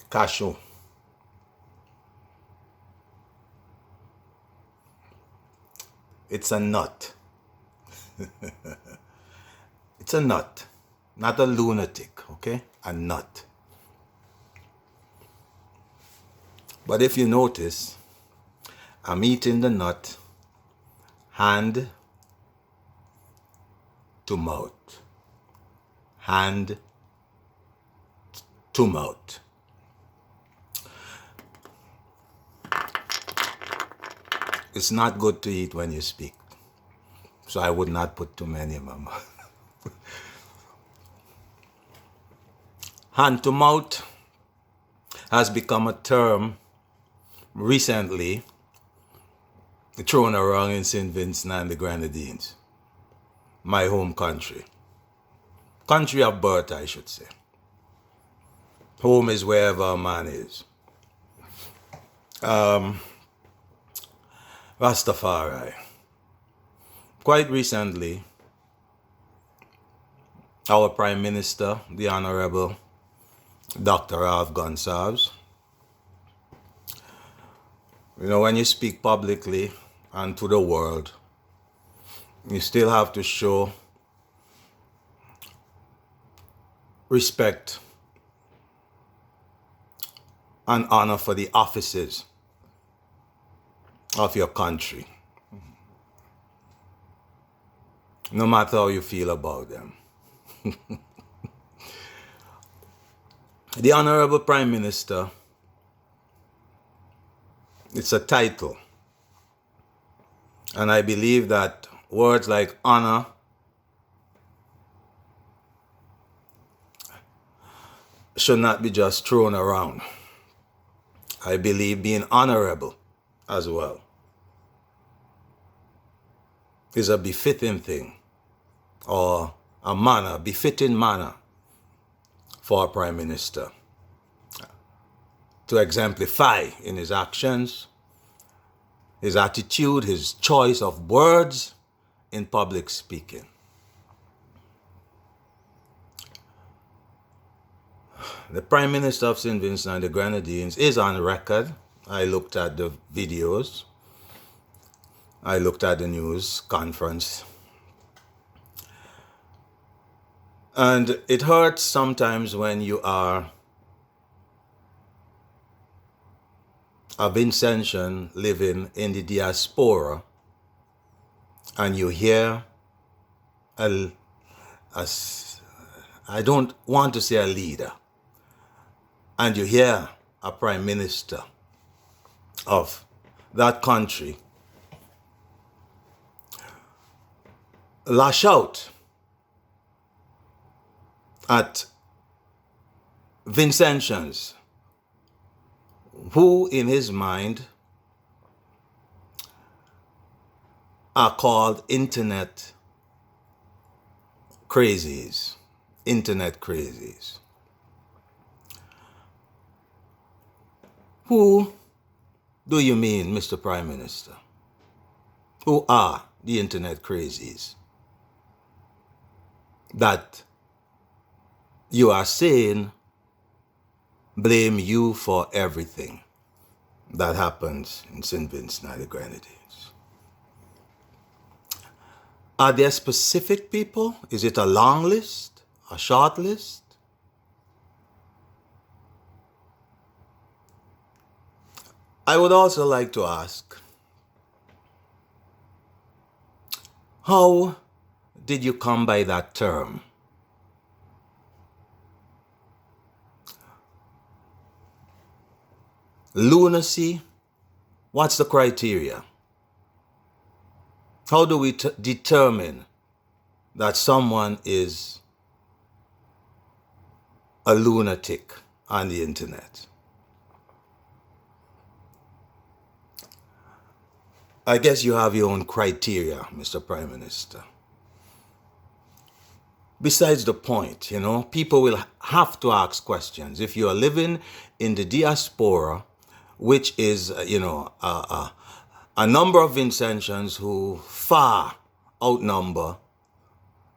Cashew. It's a nut. It's a nut. Not a lunatic, okay? A nut. But if you notice, I'm eating the nut hand to mouth. Hand to mouth. It's not good to eat when you speak. So I would not put too many in my mouth. Hand to mouth has become a term recently thrown around in St. Vincent and the Grenadines, my home country. Country of birth, I should say. Home is wherever a man is. Rastafari. Quite recently, our Prime Minister, the Honorable Dr. Alf Gonsalves, when you speak publicly and to the world, you still have to show respect and honor for the offices of your country, no matter how you feel about them. The Honorable Prime Minister, it's a title. And I believe that words like honor should not be just thrown around. I believe being honorable as well is a befitting thing, or a manner, befitting manner for a Prime Minister to exemplify in his actions, his attitude, his choice of words in public speaking. The Prime Minister of St. Vincent and the Grenadines is on record. I looked at the videos. I looked at the news conference. And it hurts sometimes when you are a Vincentian living in the diaspora and you hear I don't want to say a leader, and you hear a Prime Minister of that country lash out at Vincentians who in his mind are called internet crazies. Internet crazies. Who do you mean, Mr. Prime Minister? Who are the internet crazies that you are saying blame you for everything that happens in St. Vincent and the Grenadines? Are there specific people? Is it a long list? A short list? I would also like to ask, how did you come by that term? Lunacy, what's the criteria? How do we determine that someone is a lunatic on the internet? I guess you have your own criteria, Mr. Prime Minister. Besides the point, people will have to ask questions. If you are living in the diaspora, which is, a number of Vincentians who far outnumber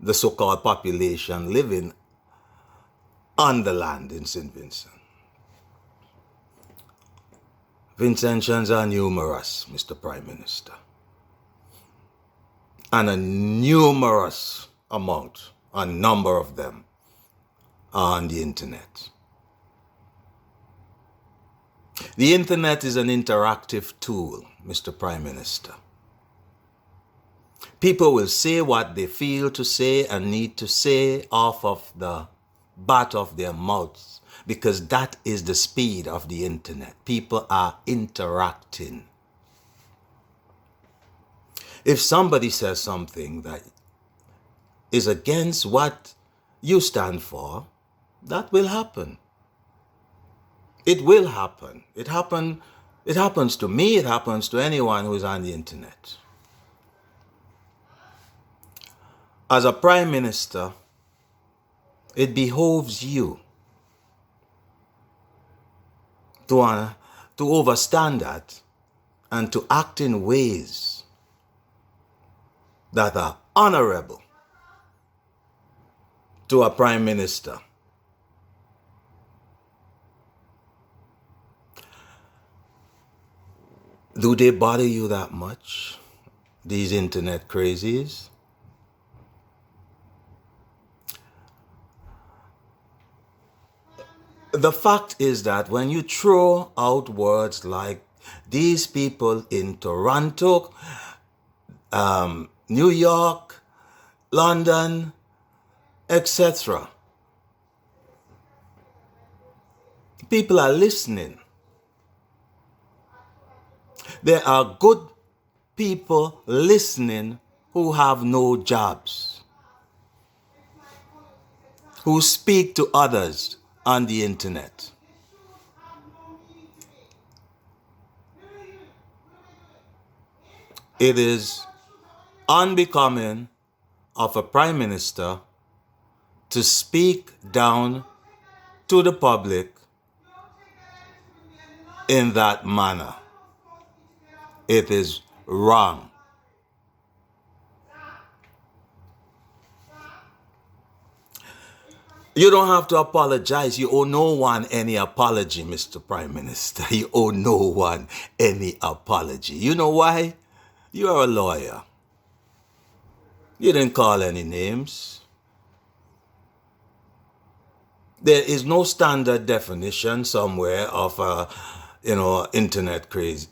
the so-called population living on the land in St. Vincent. The intentions are numerous, Mr. Prime Minister. And a numerous amount, a number of them, are on the internet. The internet is an interactive tool, Mr. Prime Minister. People will say what they feel to say and need to say off of the bat of their mouths, because that is the speed of the internet. People are interacting. If somebody says something that is against what you stand for, that will happen. It will happen. It happens to me, it happens to anyone who is on the internet. As a prime minister, it behoves you to overstand that and to act in ways that are honorable to a prime minister. Do they bother you that much, these internet crazies? The fact is that when you throw out words like these people in Toronto, New York, London, etc., people are listening. There are good people listening who have no jobs, who speak to others on the internet. It is unbecoming of a prime minister to speak down to the public in that manner. It is wrong. You don't have to apologize. You owe no one any apology, Mr. Prime Minister. You owe no one any apology. You know why? You are a lawyer. You didn't call any names. There is no standard definition somewhere of internet craze,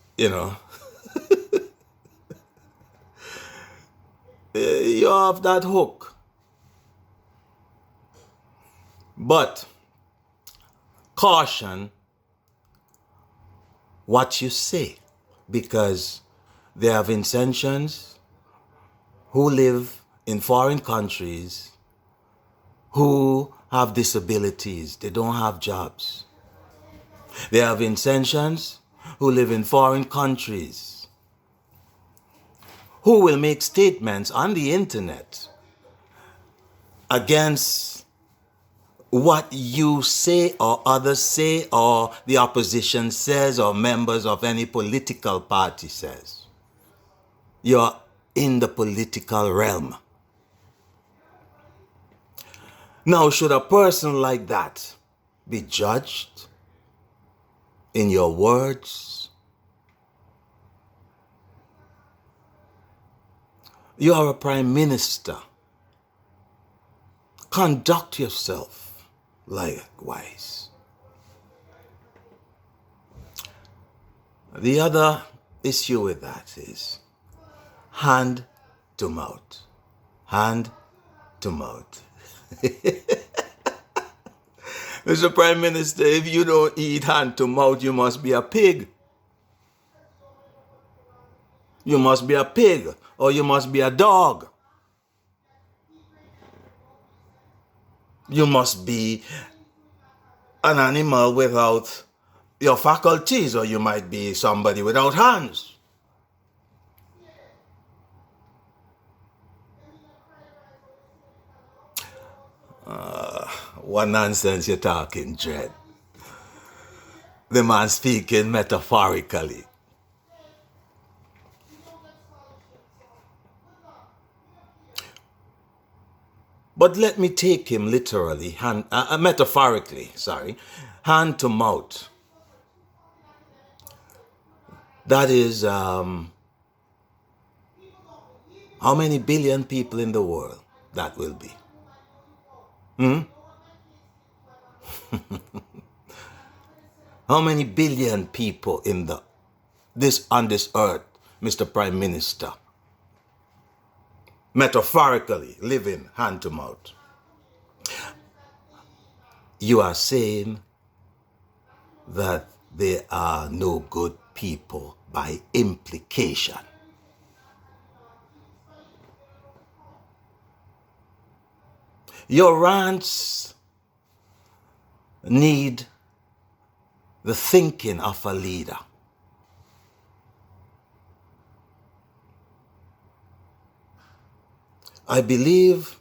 You're off that hook. But caution what you say, because there are Vincentians who live in foreign countries who have disabilities. They don't have jobs. There are Vincentians who live in foreign countries who will make statements on the internet against what you say or others say or the opposition says or members of any political party says. You're in the political realm. Now, should a person like that be judged in your words? You are a prime minister. Conduct yourself likewise. The other issue with that is hand to mouth. Hand to mouth. Mr. Prime Minister, if you don't eat hand to mouth, you must be a pig. You must be a pig, or you must be a dog. You must be an animal without your faculties, or you might be somebody without hands. What nonsense you're talking, Dread. The man speaking metaphorically. But let me take him literally, metaphorically, hand to mouth. That is, how many billion people in the world that will be? How many billion people in on this earth, Mr. Prime Minister, metaphorically living hand to mouth? You are saying that there are no good people by implication. Your rants need the thinking of a leader. I believe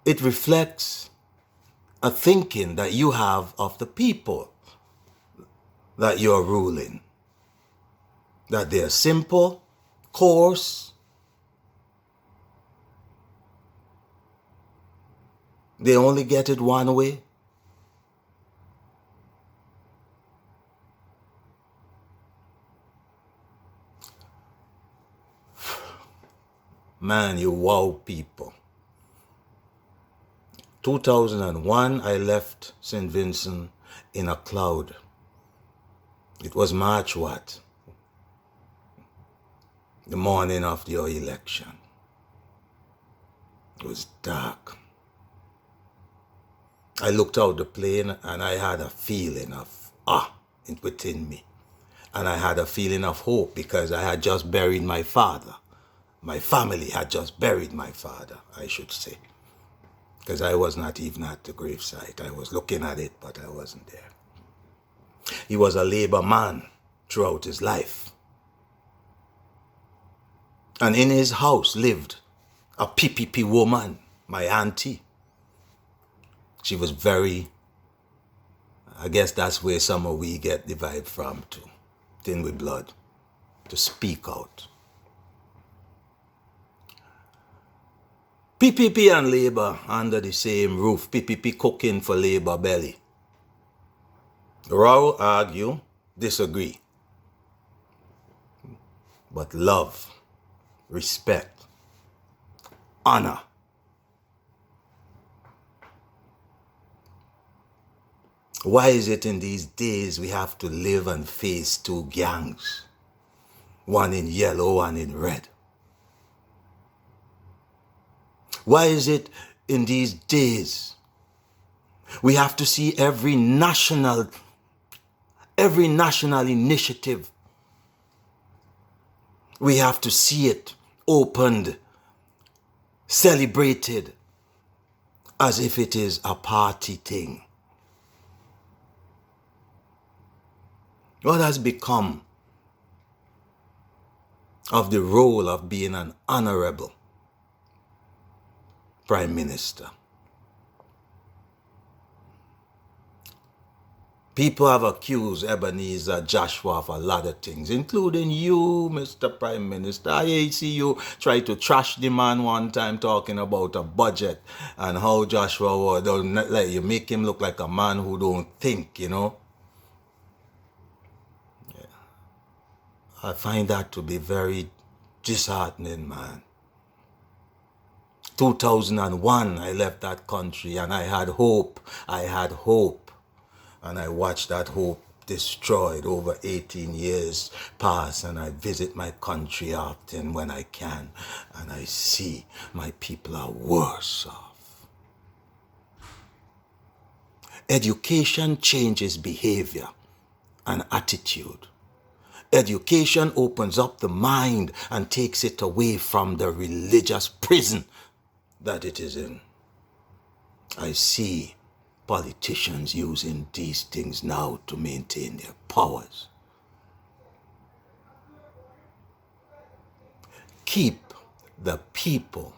it reflects a thinking that you have of the people that you're ruling. That they're simple, coarse, they only get it one way. Man, you wow people. 2001, I left St. Vincent in a cloud. It was March what? The morning of your election. It was dark. I looked out the plane and I had a feeling of within me. And I had a feeling of hope because I had just buried my father. My family had just buried my father, I should say. Because I was not even at the gravesite. I was looking at it, but I wasn't there. He was a labor man throughout his life. And in his house lived a PPP woman, my auntie. She was very, I guess that's where some of we get the vibe from too. Thin with blood, to speak out. PPP and Labour under the same roof. PPP cooking for Labour belly. Row, argue, disagree. But love, respect, honor. Why is it in these days we have to live and face two gangs? One in yellow, one in red. Why is it in these days we have to see every national initiative, we have to see it opened, celebrated, as if it is a party thing? What has become of the role of being an honorable Prime Minister? People have accused Ebenezer Joshua of a lot of things, including you, Mr. Prime Minister. I see you try to trash the man one time talking about a budget and how Joshua don't let you make him look like a man who don't think, you know. Yeah. I find that to be very disheartening, man. 2001, I left that country and I had hope. And I watched that hope destroyed over 18 years pass, and I visit my country often when I can, and I see my people are worse off. Education changes behavior and attitude. Education opens up the mind and takes it away from the religious prison that it is in. I see politicians using these things now to maintain their powers. Keep the people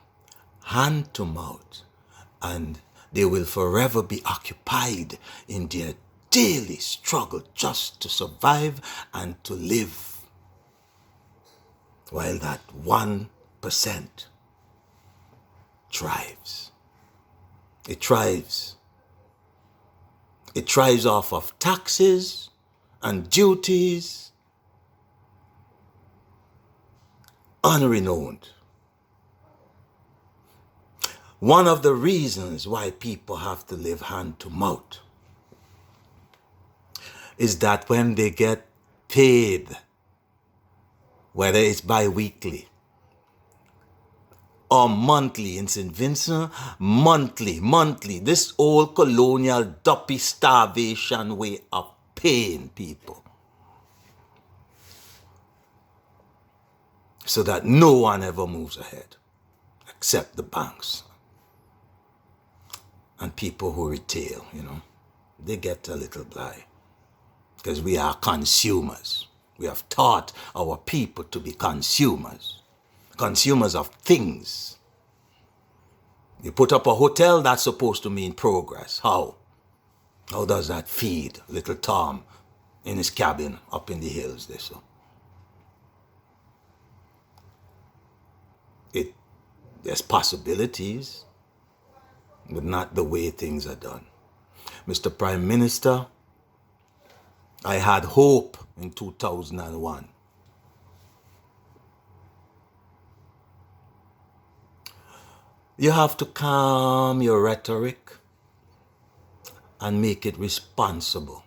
hand to mouth, and they will forever be occupied in their daily struggle just to survive and to live, while that 1% thrives. It thrives. It thrives off of taxes and duties unrenowned. One of the reasons why people have to live hand to mouth is that when they get paid, whether it's bi-weekly or monthly in St. Vincent, monthly, this old colonial duppy starvation way of paying people so that no one ever moves ahead except the banks and people who retail, they get a little blind because we are consumers. We have taught our people to be consumers of things. You put up a hotel, that's supposed to mean progress. How? How does that feed little Tom in his cabin up in the hills there? So there's possibilities, but not the way things are done. Mr. Prime Minister, I had hope in 2001. You have to calm your rhetoric and make it responsible.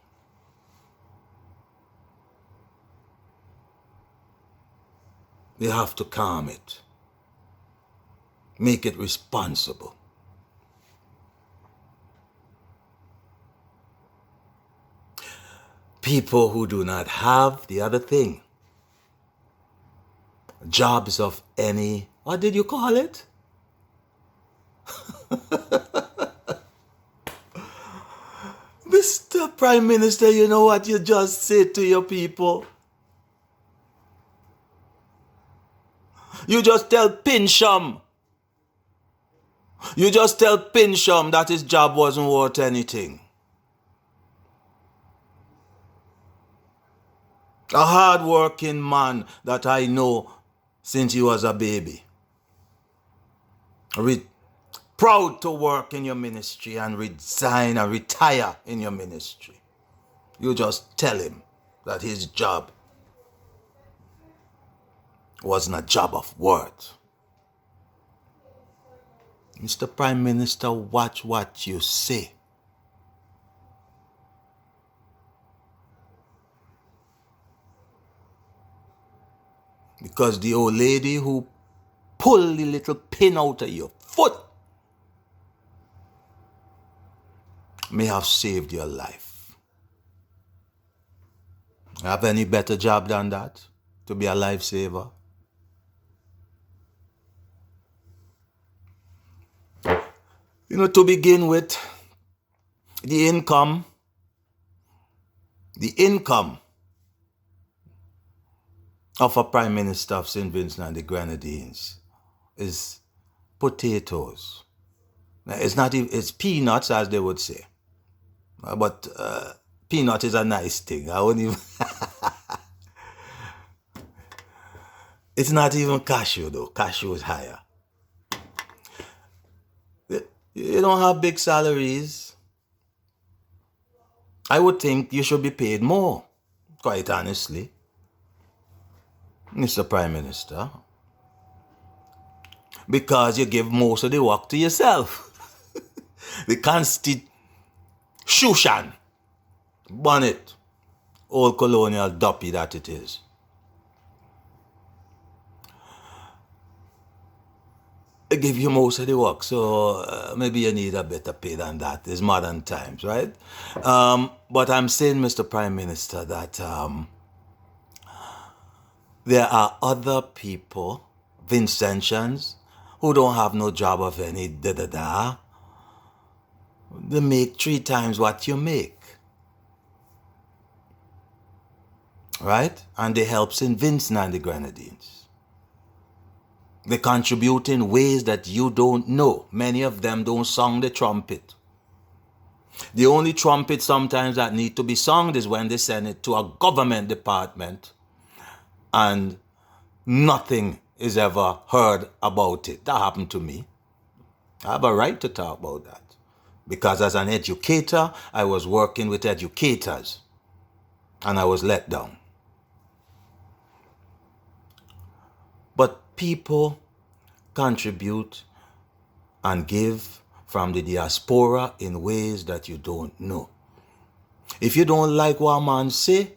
You have to calm it. Make it responsible. People who do not have the other thing, jobs of any, what did you call it? Mr. Prime Minister, you know what you just said to your people? You just tell Pincham. You just tell Pincham that his job wasn't worth anything. A hard-working man that I know since he was a baby. Proud to work in your ministry and resign and retire in your ministry. You just tell him that his job wasn't a job of worth. Mr. Prime Minister, watch what you say. Because the old lady who pulled the little pin out of your foot may have saved your life. Have any better job than that? To be a lifesaver? To begin with, the income of a Prime Minister of St. Vincent and the Grenadines is potatoes. Now, it's peanuts, as they would say. But peanut is a nice thing. I wouldn't even... It's not even cashew, though. Cashew is higher. You don't have big salaries. I would think you should be paid more, quite honestly, Mr. Prime Minister, because you give most of the work to yourself. The Constitution, bonnet, old colonial duppy that it is. They give you most of the work, so maybe you need a better pay than that. It's modern times, right? But I'm saying, Mr. Prime Minister, that there are other people, Vincentians, who don't have no job of any da-da-da. They make 3 times what you make. Right? And they help St. Vincent and the Grenadines. They contribute in ways that you don't know. Many of them don't song the trumpet. The only trumpet sometimes that need to be sung is when they send it to a government department and nothing is ever heard about it. That happened to me. I have a right to talk about that. Because as an educator, I was working with educators. and I was let down. But people contribute and give from the diaspora in ways that you don't know. If you don't like what a man say,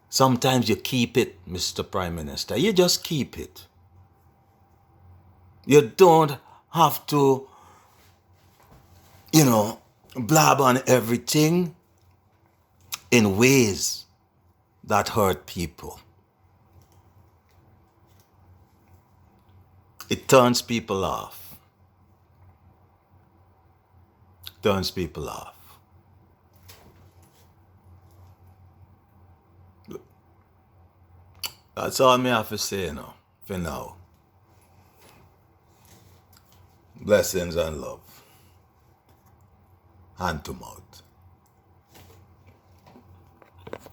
sometimes you keep it, Mr. Prime Minister. You just keep it. You don't have to, blab on everything in ways that hurt people. It turns people off. Turns people off. That's all me have to say, for now. Blessings and love. Hand to mouth.